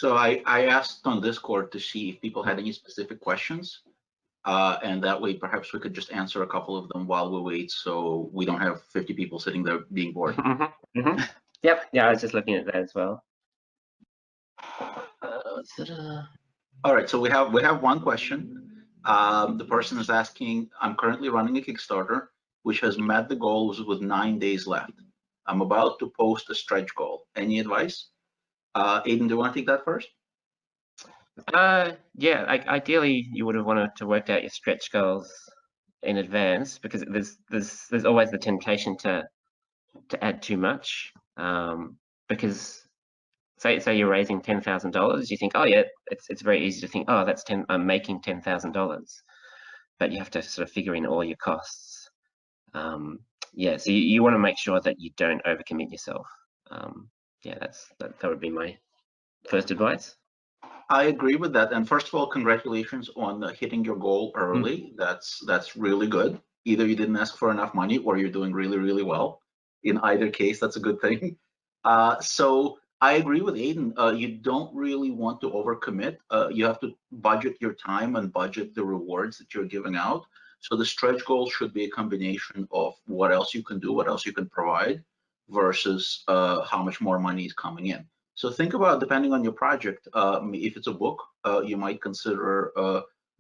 So I asked on Discord to see if people had any specific questions, and that way perhaps we could just answer a couple of them while we wait, so we don't have 50 people sitting there being bored. Yep. Yeah, I was just looking at that as well. All right, so we have one question. The person is asking, I'm currently running a Kickstarter, which has met the goals with 9 days left. I'm about to post a stretch goal. Any advice? Aiden, do you want to take that first? Yeah, ideally you would have wanted to work out your stretch goals in advance, because there's always the temptation to add too much. Because say you're raising $10,000, you think, oh yeah, it's very easy to think, oh, I'm making $10,000, but you have to sort of figure in all your costs. Yeah, so you want to make sure that you don't overcommit yourself. Yeah, that would be my first advice. I agree with that. And first of all, congratulations on hitting your goal early. That's really good. Either you didn't ask for enough money or you're doing really, really well. In either case, that's a good thing. So I agree with Aiden. You don't really want to overcommit. You have to budget your time and budget the rewards that you're giving out. So the stretch goal should be a combination of what else you can do, what else you can provide, versus how much more money is coming in. So think about, depending on your project, if it's a book, you might consider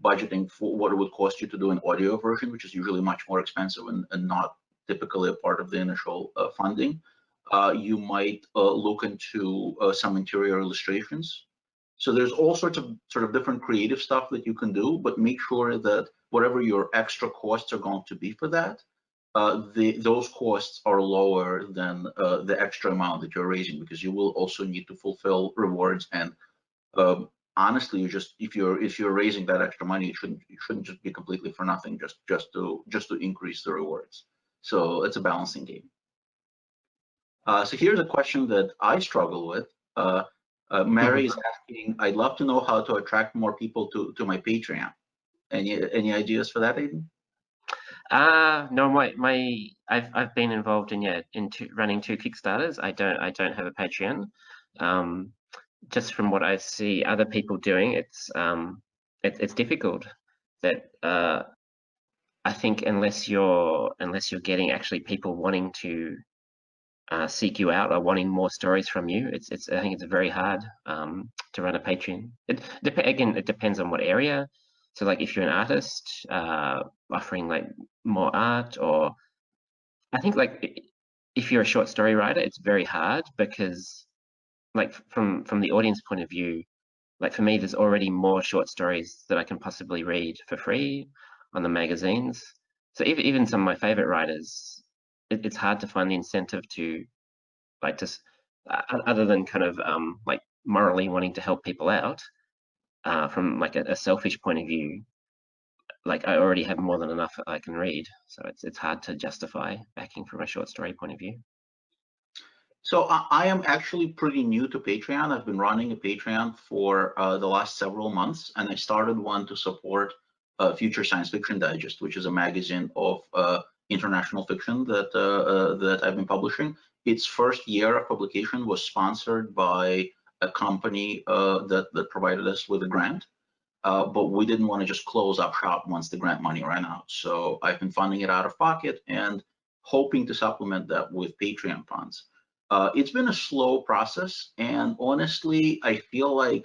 budgeting for what it would cost you to do an audio version, which is usually much more expensive and not typically a part of the initial funding. You might look into some interior illustrations. So there's all sorts of sort of different creative stuff that you can do, but make sure that whatever your extra costs are going to be for that, those costs are lower than the extra amount that you're raising, because you will also need to fulfill rewards. And honestly, if you're raising that extra money, it shouldn't just be completely for nothing, just to increase the rewards. So it's a balancing game. So here's a question that I struggle with. Mary is asking, I'd love to know how to attract more people to my Patreon. Any ideas for that, Aiden? No, I've been involved in running 2 Kickstarters. I don't have a Patreon. Just from what I see other people doing, it's difficult. That I think unless you're getting actually people wanting to seek you out or wanting more stories from you, I think it's very hard to run a Patreon. Again, it depends on what area. So like if you're an artist offering like more art, or I think like if you're a short story writer, it's very hard, because like from the audience point of view, like for me, there's already more short stories that I can possibly read for free on the magazines. So even some of my favorite writers, it's hard to find the incentive to like just other than kind of like morally wanting to help people out from like a selfish point of view. Like I already have more than enough I can read, so it's hard to justify backing from a short story point of view. So I am actually pretty new to Patreon. I've been running a Patreon for the last several months, and I started one to support Future Science Fiction Digest, which is a magazine of international fiction that I've been publishing. Its first year of publication was sponsored by a company that provided us with a grant, but we didn't want to just close up shop once the grant money ran out. So I've been funding it out of pocket and hoping to supplement that with Patreon funds. It's been a slow process, and honestly, I feel like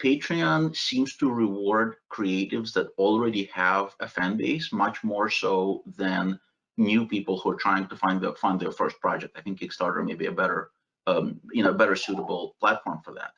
Patreon seems to reward creatives that already have a fan base much more so than new people who are trying to fund their first project. I think Kickstarter may be a better, better suitable platform for that.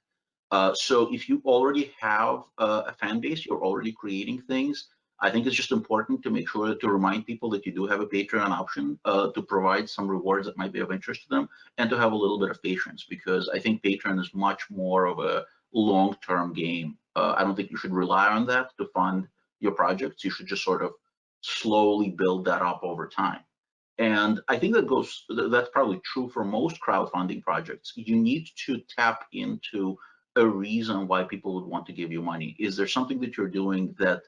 So if you already have a fan base, you're already creating things, I think it's just important to make sure to remind people that you do have a Patreon option to provide some rewards that might be of interest to them, and to have a little bit of patience, because I think Patreon is much more of a long-term game. I don't think you should rely on that to fund your projects. You should just sort of slowly build that up over time. And I think that's probably true for most crowdfunding projects. You need to tap into a reason why people would want to give you money. Is there something that you're doing that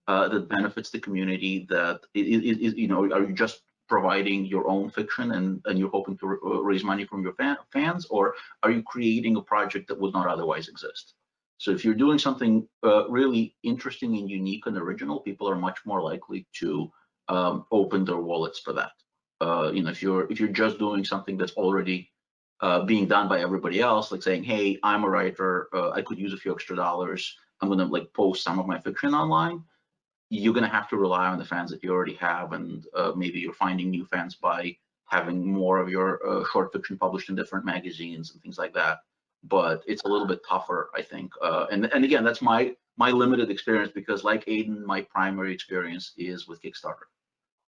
that benefits the community? That are you just providing your own fiction and you're hoping to raise money from your fans, or are you creating a project that would not otherwise exist? So if you're doing something really interesting and unique and original, people are much more likely to open their wallets for that. If you're just doing something that's already being done by everybody else, like saying, hey, I'm a writer, I could use a few extra dollars, I'm gonna like post some of my fiction online, you're gonna have to rely on the fans that you already have, and maybe you're finding new fans by having more of your short fiction published in different magazines and things like that. But it's a little bit tougher, I think. And again, that's my limited experience, because like Aiden, my primary experience is with Kickstarter.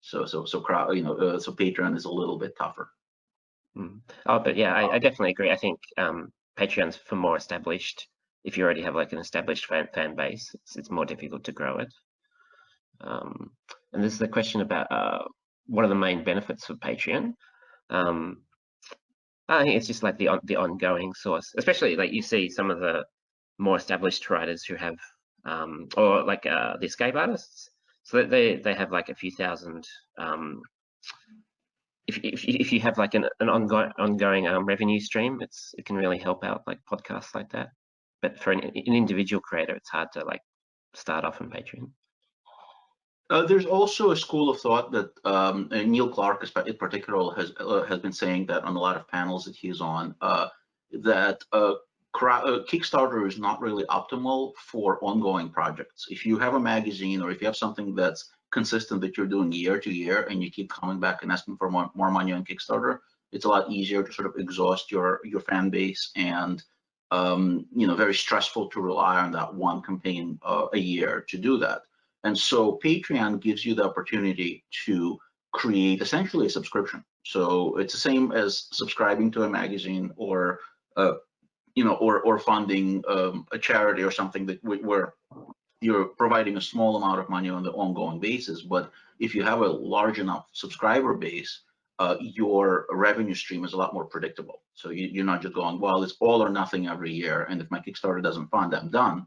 So Patreon is a little bit tougher. Oh, but yeah, I definitely agree. I think Patreon's for more established. If you already have like an established fan base, it's more difficult to grow it. And this is a question about what are the main benefits of Patreon. I think it's just like the ongoing source, especially like you see some of the more established writers who have, or like the escape artists, so that they have like a few thousand. If you have like an ongoing revenue stream, it can really help out like podcasts like that. But for an individual creator, it's hard to like start off on Patreon. There's also a school of thought that Neil Clark, in particular, has been saying that on a lot of panels that he's on, that Kickstarter is not really optimal for ongoing projects. If you have a magazine, or if you have something that's consistent that you're doing year to year, and you keep coming back and asking for more money on Kickstarter, it's a lot easier to sort of exhaust your fan base, and very stressful to rely on that one campaign a year to do that. And so Patreon gives you the opportunity to create essentially a subscription. So it's the same as subscribing to a magazine, or funding a charity or something where you're providing a small amount of money on the ongoing basis. But if you have a large enough subscriber base, your revenue stream is a lot more predictable. So you're not just going, well, it's all or nothing every year, and if my Kickstarter doesn't fund, I'm done.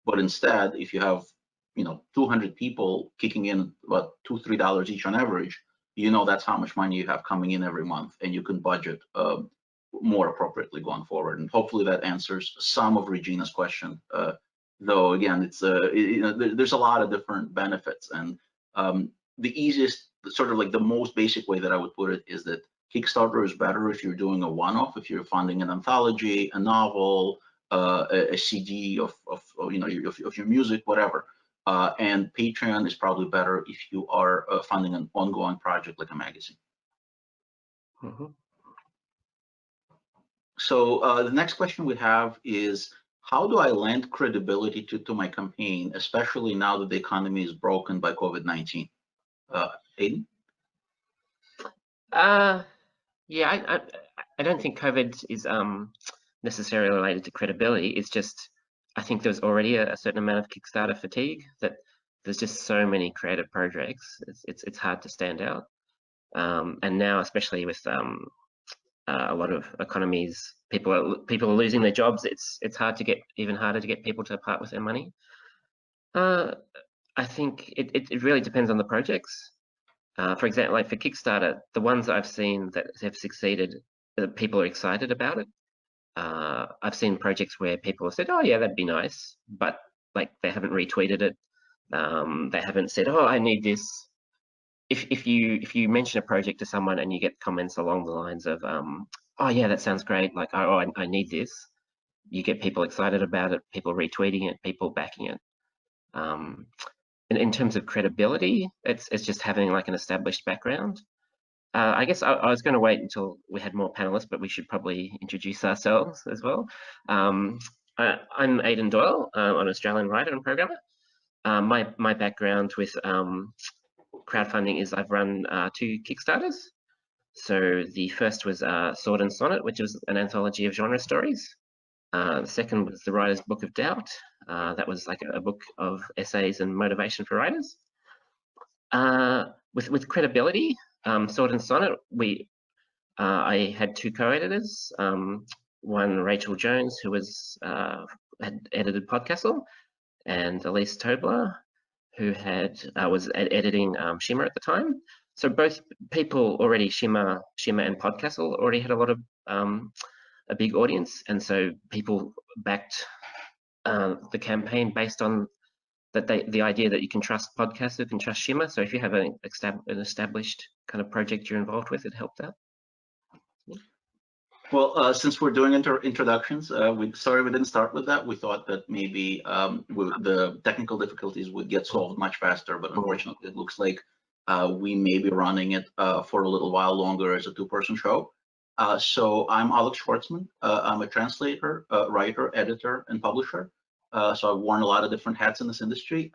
But instead, if you have 200 people kicking in about $2-3 each on average, that's how much money you have coming in every month, and you can budget more appropriately going forward. And hopefully that answers some of Regina's question. Though again, it's there's a lot of different benefits, and the easiest, sort of like the most basic way that I would put it, is that Kickstarter is better if you're doing a one-off, if you're funding an anthology, a novel, a CD of your music, whatever. And Patreon is probably better if you are funding an ongoing project like a magazine. Mm-hmm. So the next question we have is, how do I lend credibility to my campaign, especially now that the economy is broken by COVID-19? Aiden? Yeah, I don't think COVID is necessarily related to credibility. It's just, I think there's already a certain amount of Kickstarter fatigue, that there's just so many creative projects. It's hard to stand out. And now, especially with a lot of economies, people are losing their jobs. It's even harder to get people to part with their money. I think it really depends on the projects. For example, like for Kickstarter, the ones I've seen that have succeeded, people are excited about it. I've seen projects where people have said, "Oh yeah, that'd be nice," but like they haven't retweeted it. They haven't said, "Oh, I need this." If you mention a project to someone and you get comments along the lines of, "Oh yeah, that sounds great," like, "Oh, I need this," you get people excited about it, people retweeting it, people backing it. In terms of credibility, it's just having like an established background. I guess I was going to wait until we had more panelists, but we should probably introduce ourselves as well. I'm Aidan Doyle, an Australian writer and programmer. My background with crowdfunding is I've run 2 Kickstarters. So the first was Sword and Sonnet, which was an anthology of genre stories. The second was The Writer's Book of Doubt. That was like a book of essays and motivation for writers. With credibility, Sword and Sonnet, I had 2 co-editors. One, Rachel Jones, who had edited Podcastle, and Elise Tobler, who was editing Shimmer at the time. So both people already, Shimmer and Podcastle already had a lot of a big audience, and so people backed the campaign based on that the idea that you can trust Podcastle, you can trust Shimmer. So if you have an established kind of project you're involved with, it helped out. Well, since we're doing introductions, we didn't start with that. We thought that maybe the technical difficulties would get solved much faster, but unfortunately, it looks like we may be running it for a little while longer as a two-person show. So I'm Alex Schwartzman. I'm a translator, writer, editor, and publisher. So I've worn a lot of different hats in this industry,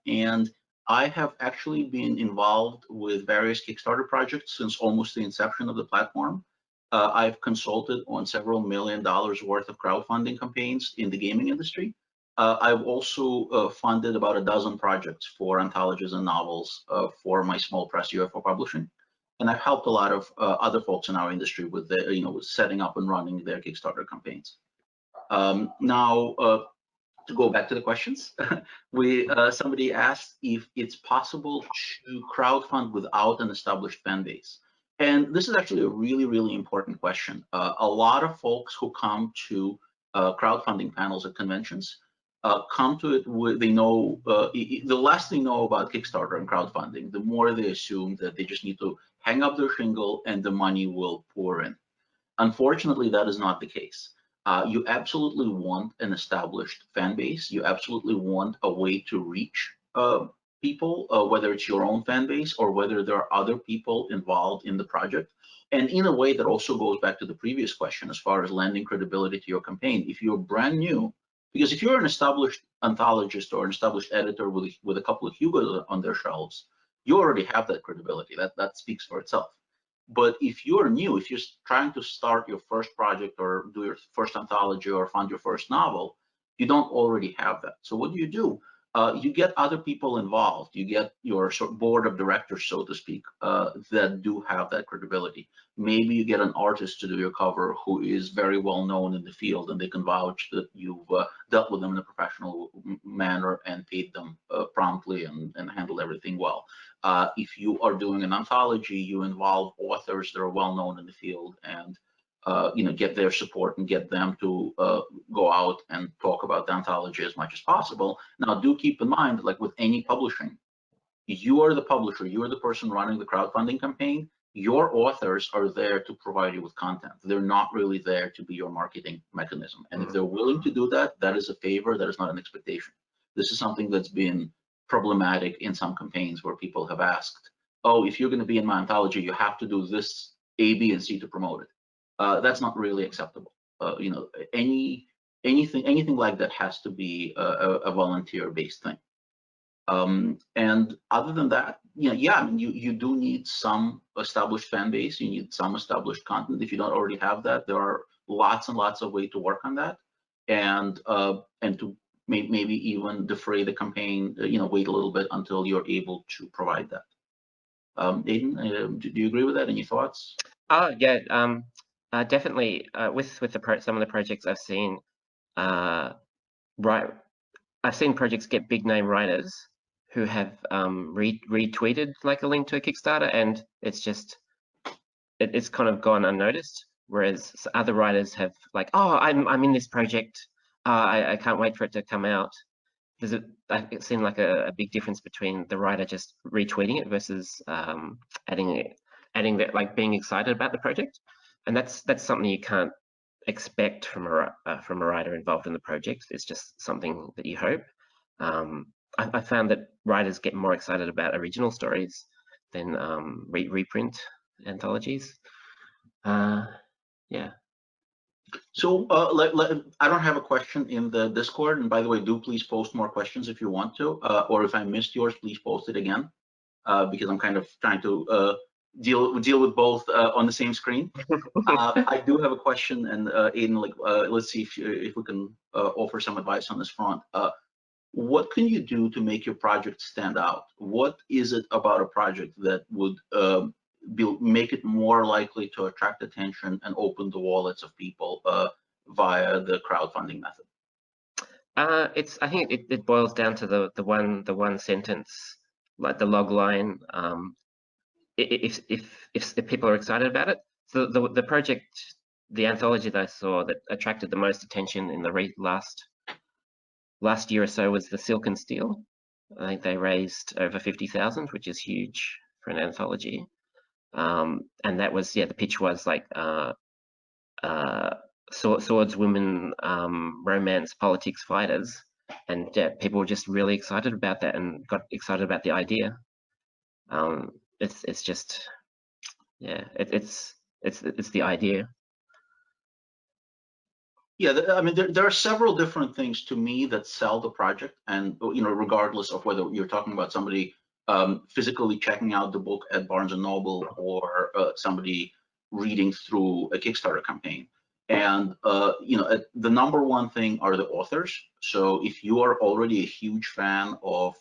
and I have actually been involved with various Kickstarter projects since almost the inception of the platform. I've consulted on several $1 million worth of crowdfunding campaigns in the gaming industry. I've also funded about a dozen projects for anthologies and novels for my small press UFO publishing. And I've helped a lot of other folks in our industry with with setting up and running their Kickstarter campaigns. Now, to go back to the questions, somebody asked if it's possible to crowdfund without an established fan base. And this is actually a really, really important question. A lot of folks who come to crowdfunding panels at conventions come to it with, they know, the less they know about Kickstarter and crowdfunding, the more they assume that they just need to hang up their shingle and the money will pour in. Unfortunately, that is not the case. You absolutely want an established fan base. You absolutely want a way to reach people, whether it's your own fan base or whether there are other people involved in the project. And in a way that also goes back to the previous question as far as lending credibility to your campaign. If you're brand new, because if you're an established anthologist or an established editor with a couple of Hugos on their shelves, you already have that credibility. That speaks for itself. But if you're new, if you're trying to start your first project or do your first anthology or fund your first novel, you don't already have that. So what do? You get other people involved. You get your board of directors, so to speak, that do have that credibility. Maybe you get an artist to do your cover who is very well known in the field, and they can vouch that you've dealt with them in a professional manner and paid them promptly and handled everything well. If you are doing an anthology, you involve authors that are well known in the field and get their support and get them to go out and talk about the anthology as much as possible. Now, do keep in mind, like with any publishing, you are the publisher, you are the person running the crowdfunding campaign. Your authors are there to provide you with content. They're not really there to be your marketing mechanism. And if they're willing to do that, that is a favor, that is not an expectation. This is something that's been problematic in some campaigns where people have asked, oh, if you're going to be in my anthology, you have to do this A, B, and C to promote it. That's not really acceptable. Anything like that has to be a volunteer-based thing. And other than that, I mean, you do need some established fan base. You need some established content. If you don't already have that, there are lots and lots of ways to work on that, and to maybe even defray the campaign. Wait a little bit until you're able to provide that. Aidan, do you agree with that? Any thoughts? Yeah, definitely. With some of the projects I've seen, I've seen projects get big name writers who have retweeted like a link to a Kickstarter, and it's kind of gone unnoticed. Whereas other writers have like, oh, I'm in this project. I can't wait for it to come out. It seemed like a big difference between the writer just retweeting it versus adding that, like being excited about the project, and that's something you can't expect from a writer involved in the project. It's just something that you hope. I found that writers get more excited about original stories than reprint anthologies. Yeah. So I don't have a question in the Discord, and by the way, do please post more questions if you want to, or if I missed yours, please post it again, because I'm kind of trying to deal with both on the same screen. I do have a question, and Aidan, let's see if we can offer some advice on this front. What can you do to make your project stand out? What is it about a project that would make it more likely to attract attention and open the wallets of people via the crowdfunding method? I think it boils down to the one sentence, like the log line. if people are excited about it. So the project, the anthology that I saw that attracted the most attention in the last year or so was the Silk and Steel. I think they raised over 50,000, which is huge for an anthology. And that was, yeah, the pitch was like swords, women, romance, politics, fighters, and yeah, people were just really excited about that and got excited about the idea. It's just, yeah, it's the idea. Yeah, I mean, there are several different things to me that sell the project, and regardless of whether you're talking about somebody physically checking out the book at Barnes and Noble or somebody reading through a Kickstarter campaign. And the number one thing are the authors. So if you are already a huge fan of,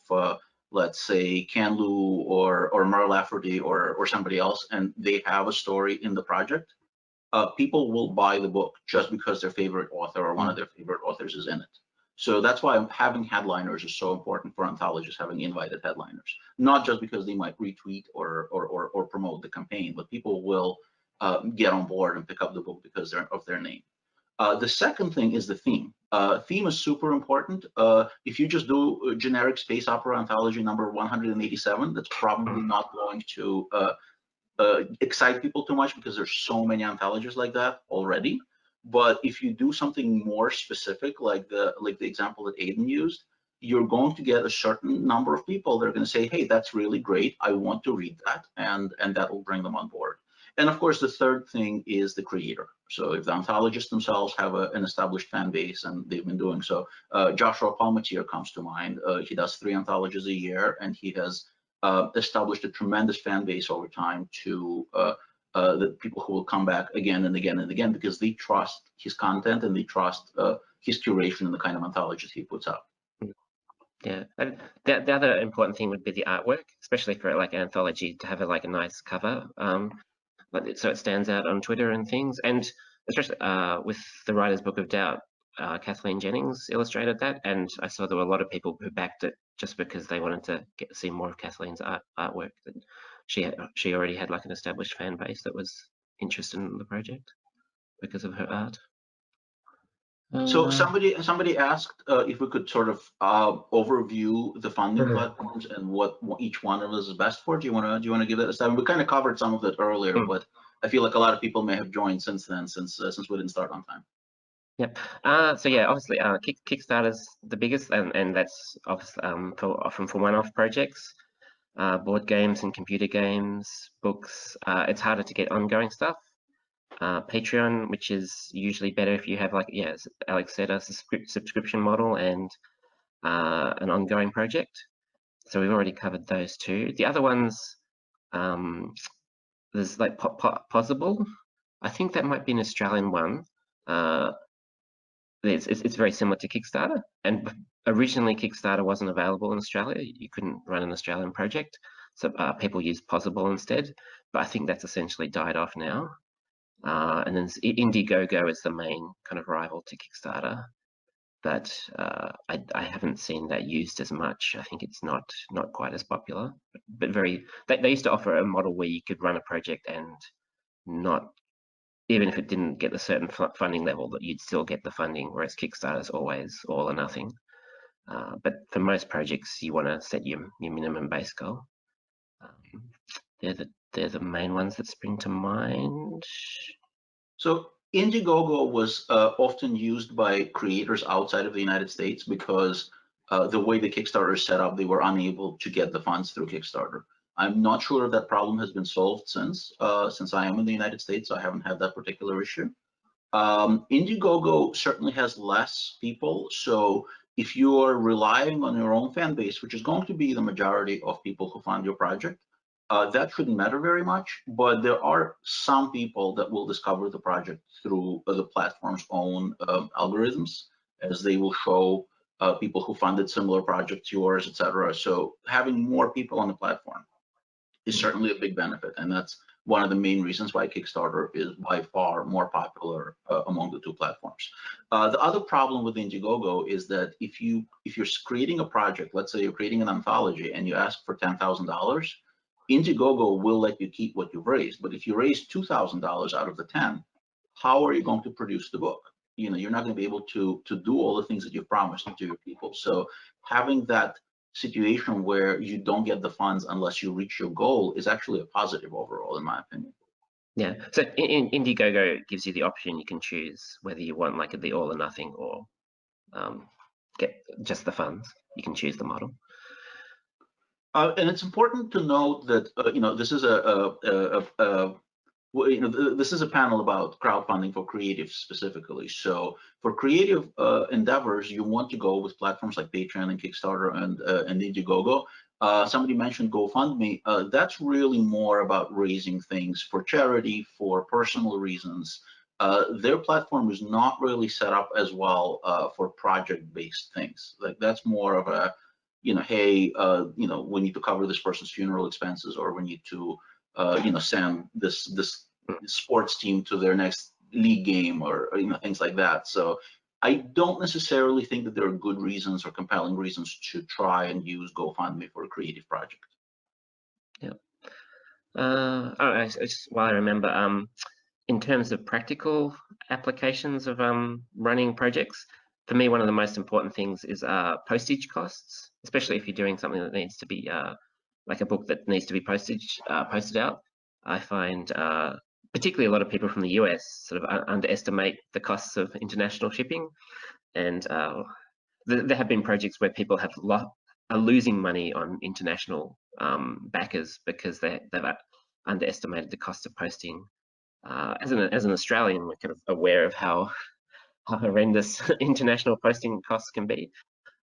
let's say, Ken Liu or Mur Lafferty or somebody else, and they have a story in the project, people will buy the book just because their favorite author or one of their favorite authors is in it. So that's why having headliners is so important for anthologists, having invited headliners, not just because they might retweet or promote the campaign, but people will get on board and pick up the book because of their name. The second thing is the theme. Theme is super important. If you just do a generic space opera anthology number 187, that's probably not going to excite people too much because there's so many anthologies like that already. But if you do something more specific, like the example that Aiden used, you're going to get a certain number of people that are going to say, "Hey, that's really great. I want to read that," and that will bring them on board. And of course, the third thing is the creator. So if the anthologists themselves have an established fan base and they've been doing so, Joshua Palmatier comes to mind. He does 3 anthologies a year, and he has established a tremendous fan base over time to the people who will come back again and again and again because they trust his content and they trust his curation and the kind of anthologies he puts out. Yeah, and the other important thing would be the artwork, especially for like an anthology to have a nice cover, so it stands out on Twitter and things. And especially with the Writer's Book of Doubt, Kathleen Jennings illustrated that, and I saw there were a lot of people who backed it just because they wanted to see more of Kathleen's artwork. That she already had like an established fan base that was interested in the project because of her art. So somebody asked if we could sort of overview the funding platforms and what each one of us is best for. Do you want to give that a stab? We kind of covered some of it earlier, but I feel like a lot of people may have joined since then, since we didn't start on time. Yep. So yeah, obviously, Kickstarter's the biggest, and that's obviously often for one-off projects, board games and computer games, books. It's harder to get ongoing stuff. Patreon, which is usually better if you have as Alex said, a subscription model and an ongoing project. So we've already covered those two. The other ones, there's like Possible. I think that might be an Australian one. It's very similar to Kickstarter, and originally Kickstarter wasn't available in Australia. You couldn't run an Australian project, so people used Possible instead. But I think that's essentially died off now. And then Indiegogo is the main kind of rival to Kickstarter, but I haven't seen that used as much. I think it's not quite as popular, but they used to offer a model where you could run a project and not, even if it didn't get a certain funding level, that you'd still get the funding, whereas Kickstarter is always all or nothing. But for most projects, you want to set your minimum base goal. They're the main ones that spring to mind. So Indiegogo was often used by creators outside of the United States because the way the Kickstarter is set up, they were unable to get the funds through Kickstarter. I'm not sure if that problem has been solved since I am in the United States. So I haven't had that particular issue. Indiegogo certainly has less people. So if you are relying on your own fan base, which is going to be the majority of people who fund your project, that shouldn't matter very much, but there are some people that will discover the project through the platform's own algorithms, as they will show people who funded similar projects to yours, etc. So having more people on the platform is certainly a big benefit, and that's one of the main reasons why Kickstarter is by far more popular among the two platforms. The other problem with Indiegogo is that if you're creating a project, let's say you're creating an anthology and you ask for $10,000, Indiegogo will let you keep what you've raised, but if you raise $2,000 out of the 10, how are you going to produce the book? You know, you're not going to be able to do all the things that you've promised to your people. So having that situation where you don't get the funds unless you reach your goal is actually a positive overall, in my opinion. Yeah. So Indiegogo gives you the option. You can choose whether you want like the all or nothing or get just the funds. You can choose the model. And it's important to note that you know, this is this is a panel about crowdfunding for creative specifically. So for creative endeavors, you want to go with platforms like Patreon and Kickstarter and Indiegogo. Somebody mentioned GoFundMe. That's really more about raising things for charity, for personal reasons. Their platform is not really set up as well for project-based things. Like that's more of a, you know, hey, you know, we need to cover this person's funeral expenses, or we need to, you know, send this sports team to their next league game, or you know, things like that. So I don't necessarily think that there are good reasons or compelling reasons to try and use GoFundMe for a creative project. Yeah. While I remember, in terms of practical applications of running projects, for me, one of the most important things is postage costs, especially if you're doing something that needs to be like a book that needs to be posted out. I find particularly a lot of people from the US sort of underestimate the costs of international shipping, and there have been projects where people are losing money on international backers because they've underestimated the cost of posting. As an Australian, we're kind of aware of how horrendous international posting costs can be.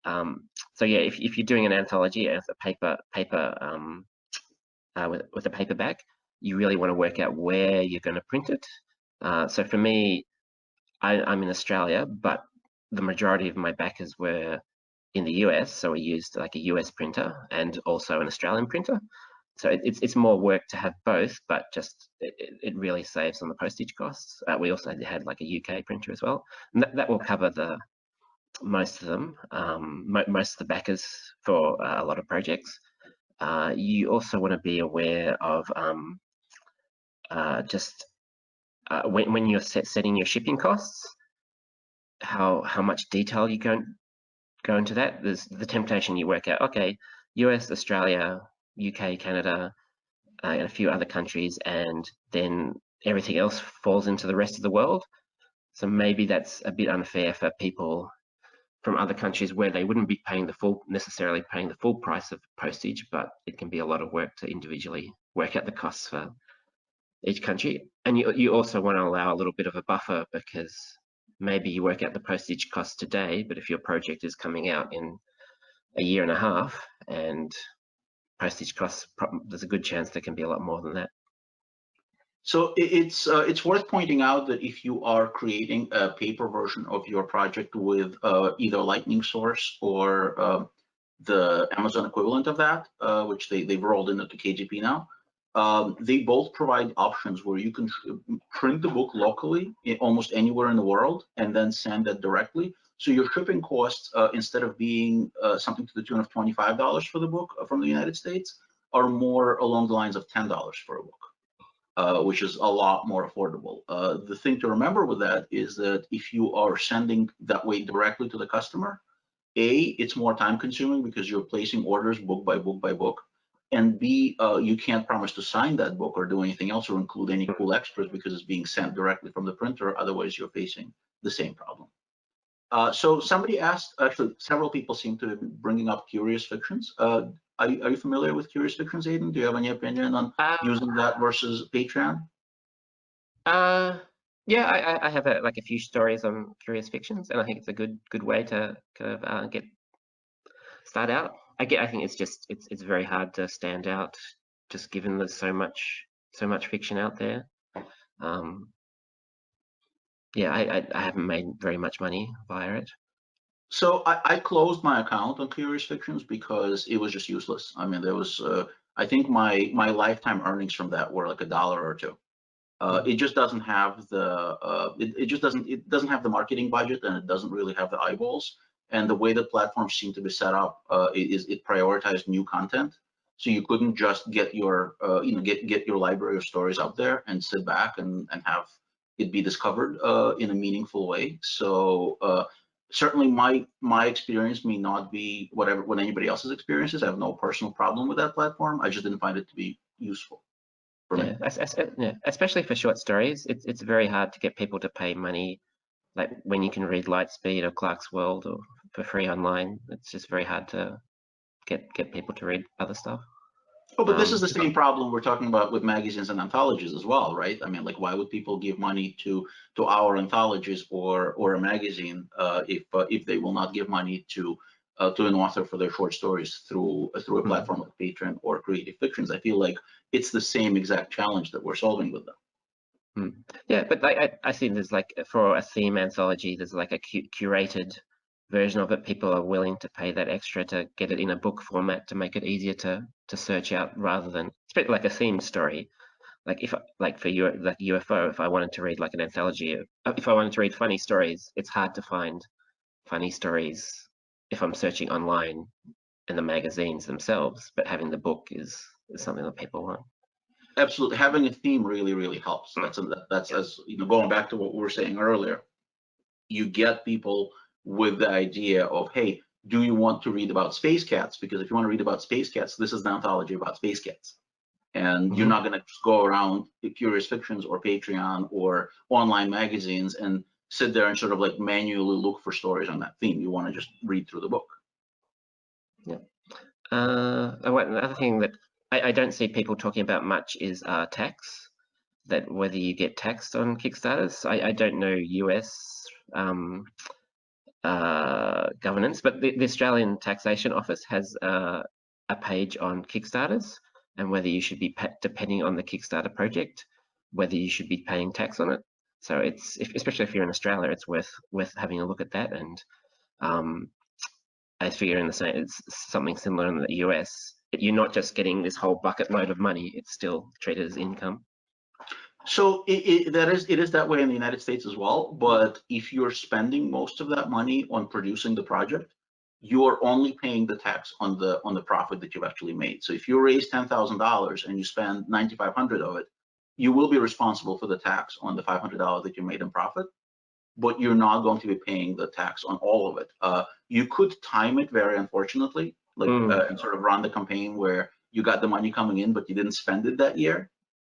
So yeah, if you're doing an anthology as a paper with a paperback, you really want to work out where you're going to print it. So for me, I'm in Australia, but the majority of my backers were in the US, so we used like a US printer and also an Australian printer. So it's more work to have both, but just it really saves on the postage costs. We also had like a UK printer as well, and that will cover most of them, most of the backers for a lot of projects. You also want to be aware of just when you're setting your shipping costs, how much detail you go into that. There's the temptation you work out, okay, US, Australia, UK, Canada, and a few other countries, and then everything else falls into the rest of the world. So maybe that's a bit unfair for people from other countries where they wouldn't be necessarily paying the full price of postage, but it can be a lot of work to individually work out the costs for each country. And you also want to allow a little bit of a buffer, because maybe you work out the postage costs today, but if your project is coming out in a year and a half and postage costs, there's a good chance there can be a lot more than that. So it's worth pointing out that if you are creating a paper version of your project with either Lightning Source or the Amazon equivalent of that, which they've rolled into KGP now, they both provide options where you can print the book locally almost anywhere in the world and then send it directly. So your shipping costs, instead of being something to the tune of $25 for the book from the United States, are more along the lines of $10 for a book. Which is a lot more affordable. The thing to remember with that is that if you are sending that way directly to the customer, A, it's more time consuming because you're placing orders book by book by book, and B, you can't promise to sign that book or do anything else or include any cool extras because it's being sent directly from the printer. Otherwise, you're facing the same problem. So somebody asked, actually, several people seem to be bringing up Curious Fictions. Are you familiar with Curious Fictions, Aiden? Do you have any opinion on using that versus Patreon? Yeah, I have like a few stories on Curious Fictions, and I think it's a good way to kind of start out. I think it's very hard to stand out, just given there's so much fiction out there. Yeah, I haven't made very much money via it. So I closed my account on Curious Fictions because it was just useless. I mean, there was, I think my lifetime earnings from that were like $1 or $2. It just doesn't have the, it doesn't have the marketing budget, and it doesn't really have the eyeballs. And the way that platforms seem to be set up is it prioritized new content. So you couldn't just get your get your library of stories up there and sit back and have it be discovered in a meaningful way. So certainly my experience may not be what anybody else's experience is. I have no personal problem with that platform. I just didn't find it to be useful for me. Yeah, especially for short stories, it's very hard to get people to pay money. Like when you can read Lightspeed or Clark's World or for free online, it's just very hard to get people to read other stuff. Oh, but this is the same problem we're talking about with magazines and anthologies as well, right? I mean, like, why would people give money to our anthologies or a magazine if they will not give money to an author for their short stories through a platform like Patreon or Creative Fictions? I feel like it's the same exact challenge that we're solving with them. Yeah, but like I see there's like for a theme anthology, there's like a curated version of it. People are willing to pay that extra to get it in a book format to make it easier to search out rather than it's a bit like a theme story. Like if like for you like UFO, if I wanted to read like an anthology, if I wanted to read funny stories, it's hard to find funny stories if I'm searching online in the magazines themselves. But having the book is something that people want. Absolutely, having a theme really helps. That's as going back to what we were saying earlier. You get people with the idea of, hey, do you want to read about space cats? Because if you want to read about space cats, this is an anthology about space cats. And you're not going to just go around Curious Fictions or Patreon or online magazines and sit there and sort of like manually look for stories on that theme. You want to just read through the book. Yeah. Another thing that I don't see people talking about much is tax. That whether you get taxed on Kickstarters. I don't know US governance, but the Australian Taxation Office has a page on Kickstarters and whether you should be depending on the Kickstarter project, whether you should be paying tax on it. So it's especially if you're in Australia, it's worth having a look at that. And I figure in the same, it's something similar in the US. You're not just getting this whole bucket load of money; it's still treated as income. So it is that way in the United States as well. But if you're spending most of that money on producing the project, you're only paying the tax on the profit that you've actually made. So if you raise $10,000 and you spend 9,500 of it, you will be responsible for the tax on the $500 that you made in profit, but you're not going to be paying the tax on all of it. You could time it very unfortunately, like and sort of run the campaign where you got the money coming in, but you didn't spend it that year.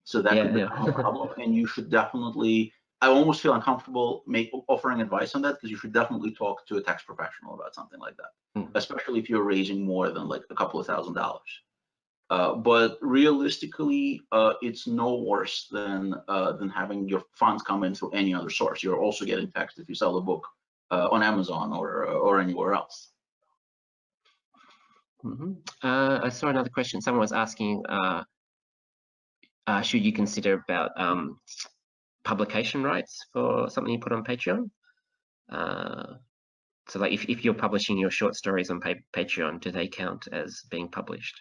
So that could become a problem, and you should definitely. I almost feel uncomfortable offering advice on that because you should definitely talk to a tax professional about something like that, especially if you're raising more than like a couple of $1,000s. But realistically, it's no worse than having your funds come in through any other source. You're also getting taxed if you sell a book on Amazon or anywhere else. I saw another question. Someone was asking, should you consider about publication rights for something you put on Patreon? So like if you're publishing your short stories on Patreon, do they count as being published?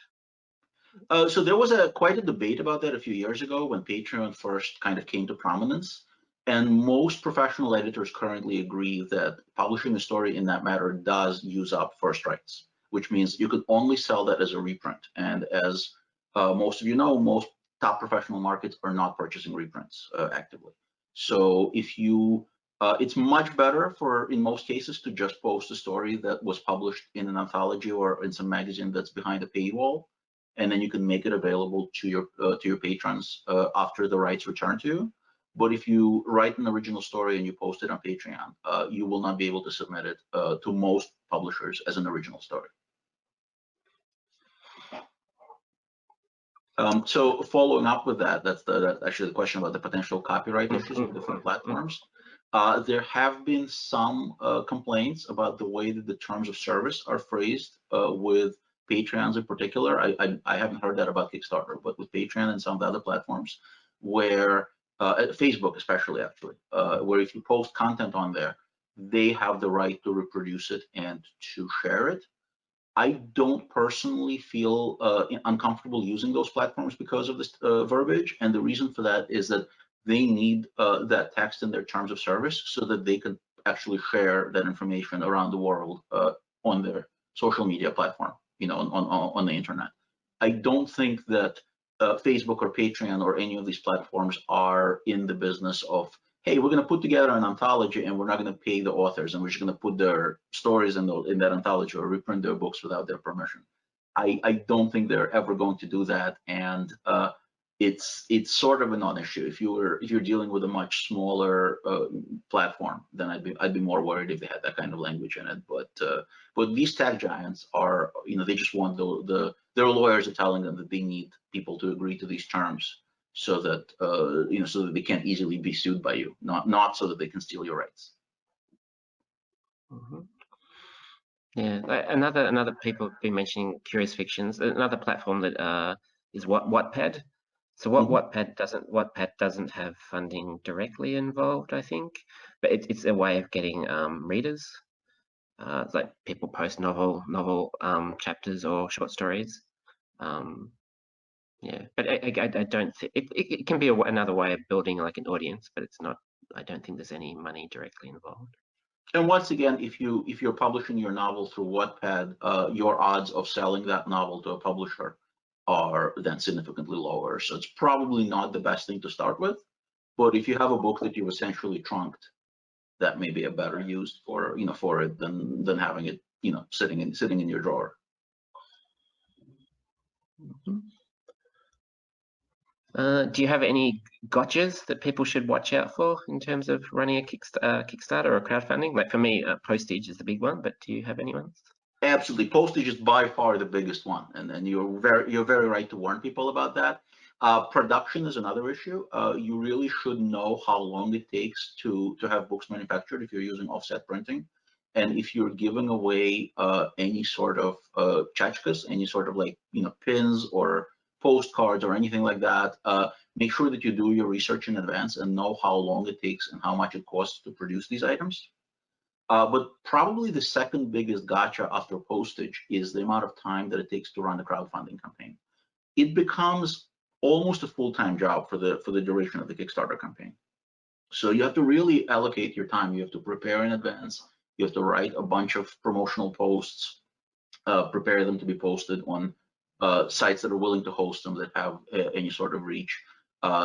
So there was quite a debate about that a few years ago when Patreon first kind of came to prominence. And most professional editors currently agree that publishing a story in that matter does use up first rights, which means you could only sell that as a reprint. And as most of you know, most top professional markets are not purchasing reprints actively. So if you, it's much better in most cases to just post a story that was published in an anthology or in some magazine that's behind a paywall, and then you can make it available to your patrons after the rights return to you. But if you write an original story and you post it on Patreon, you will not be able to submit it to most publishers as an original story. So following up with that, that's actually the question about the potential copyright issues with different platforms. There have been some complaints about the way that the terms of service are phrased with Patreons in particular. I haven't heard that about Kickstarter, but with Patreon and some of the other platforms, where Facebook especially actually, where if you post content on there, they have the right to reproduce it and to share it. I don't personally feel uncomfortable using those platforms because of this verbiage, and the reason for that is that they need that text in their terms of service so that they can actually share that information around the world on their social media platform, on the internet. I don't think that Facebook or Patreon or any of these platforms are in the business of, hey, we're going to put together an anthology and we're not going to pay the authors and we're just going to put their stories in that anthology or reprint their books without their permission. I don't think they're ever going to do that, and it's sort of a non-issue. If you're dealing with a much smaller platform, then I'd be more worried if they had that kind of language in it. But these tech giants are, they just want their lawyers are telling them that they need people to agree to these terms so that so that they can't easily be sued by you, not so that they can steal your rights. Mm-hmm. Yeah, another people have been mentioning Curious Fictions. Another platform that is Wattpad. So Wattpad doesn't have funding directly involved, I think, but it's a way of getting readers. It's like people post novel chapters or short stories. Yeah, but I don't think it can be another way of building like an audience, but it's not. I don't think there's any money directly involved. And once again, if you're publishing your novel through Wattpad, your odds of selling that novel to a publisher are then significantly lower. So it's probably not the best thing to start with. But if you have a book that you've essentially trunked, that may be a better use for it than having it sitting in your drawer. Mm-hmm. Do you have any gotchas that people should watch out for in terms of running a Kickstarter or crowdfunding? Like for me, postage is the big one, but do you have any ones? Absolutely, postage is by far the biggest one, and you're very right to warn people about that. Production is another issue. You really should know how long it takes to have books manufactured if you're using offset printing, and if you're giving away any sort of tchotchkes, any sort of like pins or postcards or anything like that. Make sure that you do your research in advance and know how long it takes and how much it costs to produce these items. But probably the second biggest gotcha after postage is the amount of time that it takes to run the crowdfunding campaign. It becomes almost a full-time job for the duration of the Kickstarter campaign. So you have to really allocate your time. You have to prepare in advance. You have to write a bunch of promotional posts, prepare them to be posted on sites that are willing to host them, that have any sort of reach.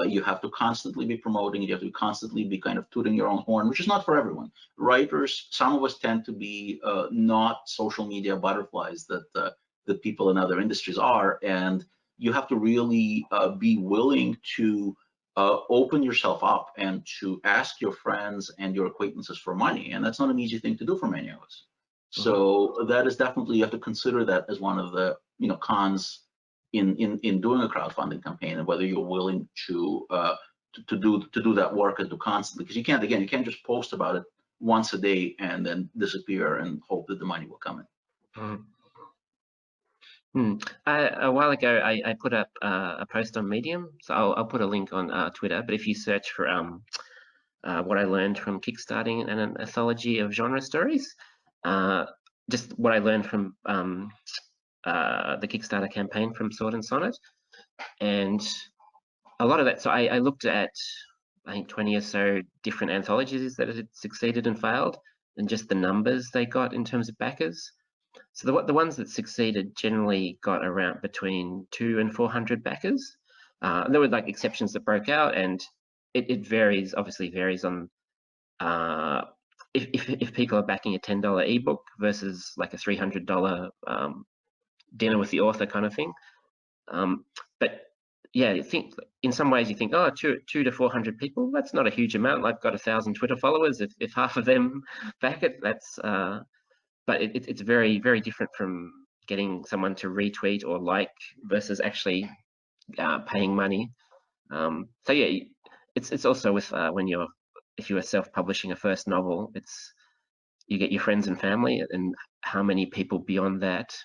You have to constantly be promoting it. You have to constantly be kind of tooting your own horn, which is not for everyone. Writers, some of us tend to be not social media butterflies that people in other industries are, and you have to really be willing to open yourself up and to ask your friends and your acquaintances for money, and that's not an easy thing to do for many of us. So that is definitely, you have to consider that as one of the cons in doing a crowdfunding campaign, and whether you're willing to do that work and to constantly, because you can't just post about it once a day and then disappear and hope that the money will come in. A while ago, I put up a post on Medium, so I'll put a link on Twitter. But if you search for what I learned from kickstarting an anthology of genre stories, just what I learned from the Kickstarter campaign from Sword and Sonnet, and a lot of that. So I looked at, I think, 20 or so different anthologies that had succeeded and failed, and just the numbers they got in terms of backers. So the ones that succeeded generally got around between 200 and 400 backers. There were like exceptions that broke out, and it varies. Obviously, varies on if people are backing a $10 ebook versus like a $300 dinner with the author kind of thing. But yeah, I think in some ways you think, oh, 200 to 400 people, that's not a huge amount. I've got 1,000 Twitter followers. If half of them back it, that's. But it's very, very different from getting someone to retweet or like versus actually paying money. So yeah, it's also with if you are self-publishing a first novel, you get your friends and family, and how many people beyond that.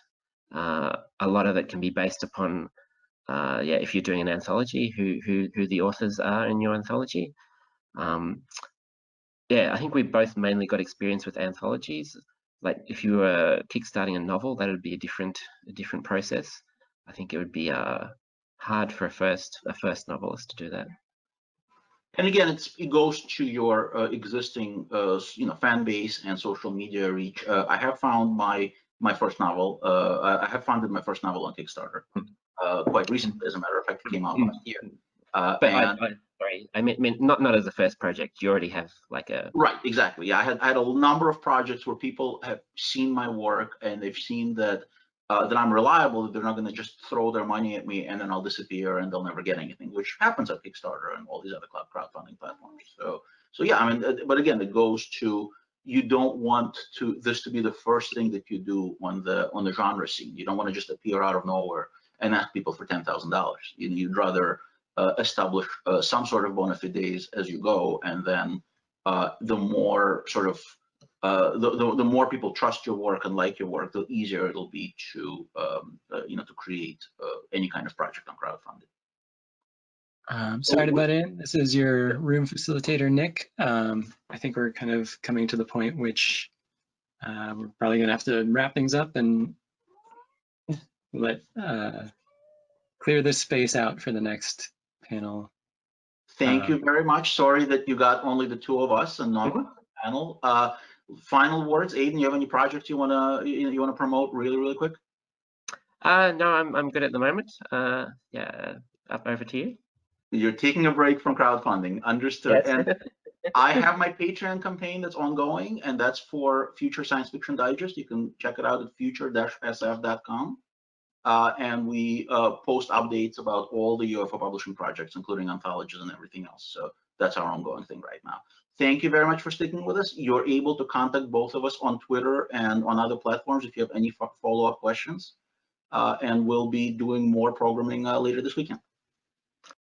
A lot of it can be based upon if you're doing an anthology, who the authors are in your anthology. I think we both mainly got experience with anthologies. Like if you were kickstarting a novel, that would be a different process. I think it would be hard for a first novelist to do that. And again, it goes to your existing fan base and social media reach. I have found my first novel. I have funded my first novel on Kickstarter. quite recently. As a matter of fact, it came out last year. But sorry, I meant not as a first project. You already have like a right, exactly. Yeah, I had a number of projects where people have seen my work and they've seen that that I'm reliable, that they're not going to just throw their money at me and then I'll disappear and they'll never get anything, which happens at Kickstarter and all these other crowdfunding platforms. So yeah, I mean, but again, it goes to, you don't want this to be the first thing that you do on the genre scene. You don't want to just appear out of nowhere and ask people for $10,000. You'd rather establish some sort of bona fides as you go, and then the more sort of the more people trust your work and like your work, the easier it'll be to to create any kind of project on crowdfunding. Sorry to butt in. This is your room facilitator, Nick. I think we're kind of coming to the point which we're probably going to have to wrap things up and let clear this space out for the next panel. Thank you very much. Sorry that you got only the two of us and not the panel. Final words, Aiden. You have any projects you wanna promote really quick? No, I'm good at the moment. Yeah, up over to you. You're taking a break from crowdfunding. Understood. Yes. And I have my Patreon campaign that's ongoing, and that's for Future Science Fiction Digest. You can check it out at future-sf.com. And we post updates about all the UFO publishing projects, including anthologies and everything else. So that's our ongoing thing right now. Thank you very much for sticking with us. You're able to contact both of us on Twitter and on other platforms if you have any follow-up questions. And we'll be doing more programming later this weekend.